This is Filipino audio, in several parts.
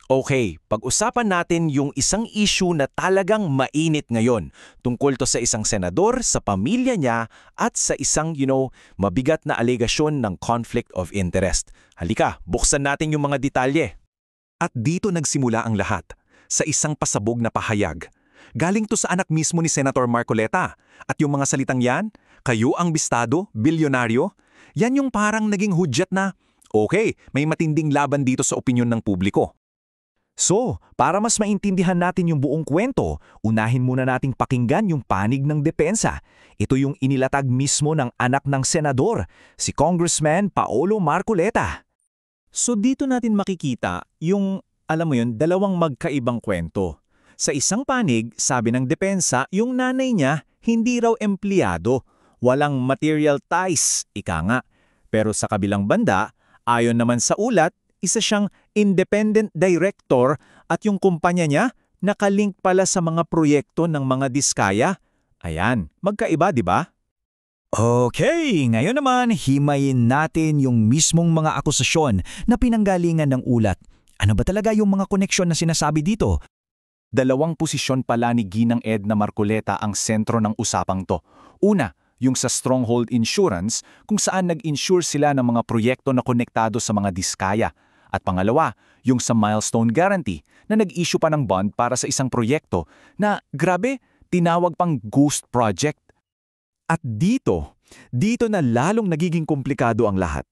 Okay, pag-usapan natin yung isang issue na talagang mainit ngayon. Tungkol to sa isang senador, sa pamilya niya, at sa isang, mabigat na alegasyon ng conflict of interest. Halika, buksan natin yung mga detalye. At dito nagsimula ang lahat, sa isang pasabog na pahayag. Galing to sa anak mismo ni Senator Marcoleta. At yung mga salitang yan, kayo ang bistado, bilyonaryo, yan yung parang naging hudyat na, okay, may matinding laban dito sa opinyon ng publiko. So, para mas maintindihan natin yung buong kwento, unahin muna nating pakinggan yung panig ng depensa. Ito yung inilatag mismo ng anak ng senador, si Congressman Paolo Marcoleta. So dito natin makikita yung, dalawang magkaibang kwento. Sa isang panig, sabi ng depensa, yung nanay niya hindi raw empleyado, walang material ties, ika nga. Pero sa kabilang banda, ayon naman sa ulat, isa siyang independent director at yung kumpanya niya nakalink pala sa mga proyekto ng mga diskaya. Ayan, magkaiba, di ba? Okay, ngayon naman himayin natin yung mismong mga akusasyon na pinanggalingan ng ulat. Ano ba talaga yung mga koneksyon na sinasabi dito? Dalawang posisyon pala ni Ginang Edna Marcoleta ang sentro ng usapang to. Una, yung sa Stronghold Insurance kung saan nag-insure sila ng mga proyekto na konektado sa mga diskaya. At pangalawa, yung sa Milestone Guarantee na nag-issue pa ng bond para sa isang proyekto na, grabe, tinawag pang ghost project. At dito na lalong nagiging komplikado ang lahat.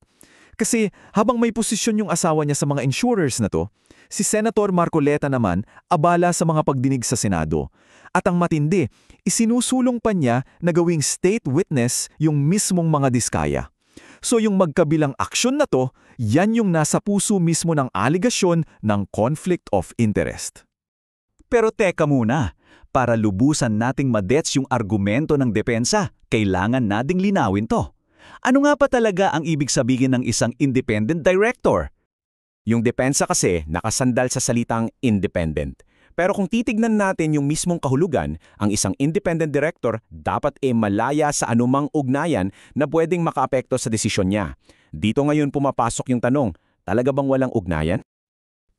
Kasi habang may posisyon yung asawa niya sa mga insurers na to, si Senator Marcoleta naman abala sa mga pagdinig sa Senado. At ang matindi, isinusulong pa niya na gawing state witness yung mismong mga diskaya. So yung magkabilang aksyon na to, yan yung nasa puso mismo ng aligasyon ng conflict of interest. Pero teka muna, para lubusan nating madets yung argumento ng depensa, kailangan nating linawin to. Ano nga pa talaga ang ibig sabihin ng isang independent director? Yung depensa kasi nakasandal sa salitang independent. Pero kung titignan natin yung mismong kahulugan, ang isang independent director dapat malaya sa anumang ugnayan na pwedeng makaapekto sa desisyon niya. Dito ngayon pumapasok yung tanong, talaga bang walang ugnayan?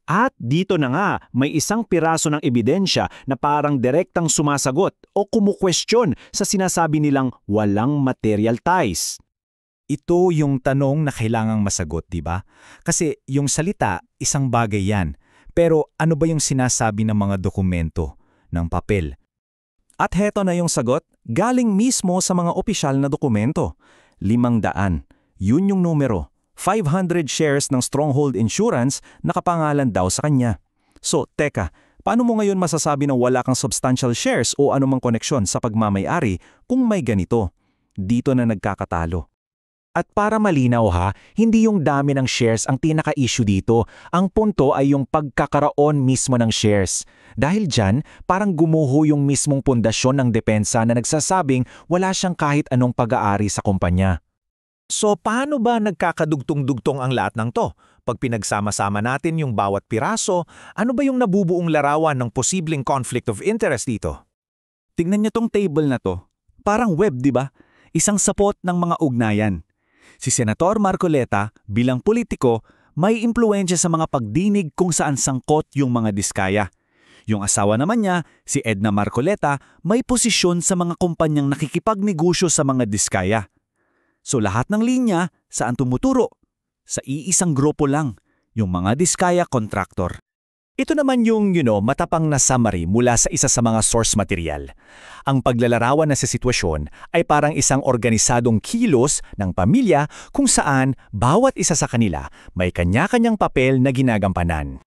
At dito na nga, may isang piraso ng ebidensya na parang direktang sumasagot o kumukwestiyon sa sinasabi nilang walang material ties. Ito yung tanong na kailangang masagot, di ba? Kasi yung salita, isang bagay yan. Pero ano ba yung sinasabi ng mga dokumento, ng papel? At heto na yung sagot, galing mismo sa mga opisyal na dokumento. 500, yun yung numero. 500 shares ng Stronghold Insurance nakapangalan daw sa kanya. So, teka, paano mo ngayon masasabi na wala kang substantial shares o anumang koneksyon sa pagmamay-ari kung may ganito? Dito na nagkakatalo. At para malinaw hindi yung dami ng shares ang pinaka-issue dito. Ang punto ay yung pagkakaroon mismo ng shares. Dahil dyan, parang gumuho yung mismong pundasyon ng depensa na nagsasabing wala siyang kahit anong pag-aari sa kumpanya. So paano ba nagkakadugtong-dugtong ang lahat ng to? Pag pinagsama-sama natin yung bawat piraso, ano ba yung nabubuong larawan ng posibleng conflict of interest dito? Tingnan niyo tong table na to. Parang web, di ba? Isang sapot ng mga ugnayan. Si Senator Marcoleta, bilang politiko, may impluwensya sa mga pagdinig kung saan sangkot yung mga diskaya. Yung asawa naman niya, si Edna Marcoleta, may posisyon sa mga kumpanyang nakikipagnegosyo sa mga diskaya. So lahat ng linya, saan tumuturo? Sa iisang grupo lang, yung mga diskaya contractor. Ito naman yung, matapang na summary mula sa isa sa mga source material. Ang paglalarawan na sa sitwasyon ay parang isang organisadong kilos ng pamilya kung saan bawat isa sa kanila may kanya-kanyang papel na ginagampanan.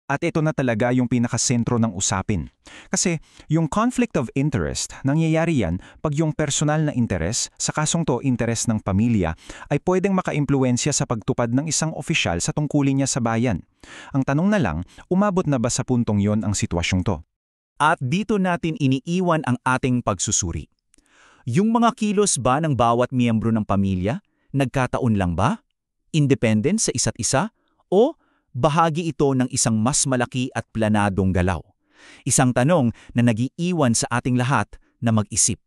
At ito na talaga yung pinakasentro ng usapin. Kasi yung conflict of interest, nangyayari yan pag yung personal na interes, sa kasong to interes ng pamilya, ay pwedeng makaimpluwensya sa pagtupad ng isang opisyal sa tungkulin niya sa bayan. Ang tanong na lang, umabot na ba sa puntong yon ang sitwasyong to? At dito natin iniiwan ang ating pagsusuri. Yung mga kilos ba ng bawat miyembro ng pamilya, nagkataon lang ba? Independent sa isa't isa? O bahagi ito ng isang mas malaki at planadong galaw? Isang tanong na nag-iiwan sa ating lahat na mag-isip.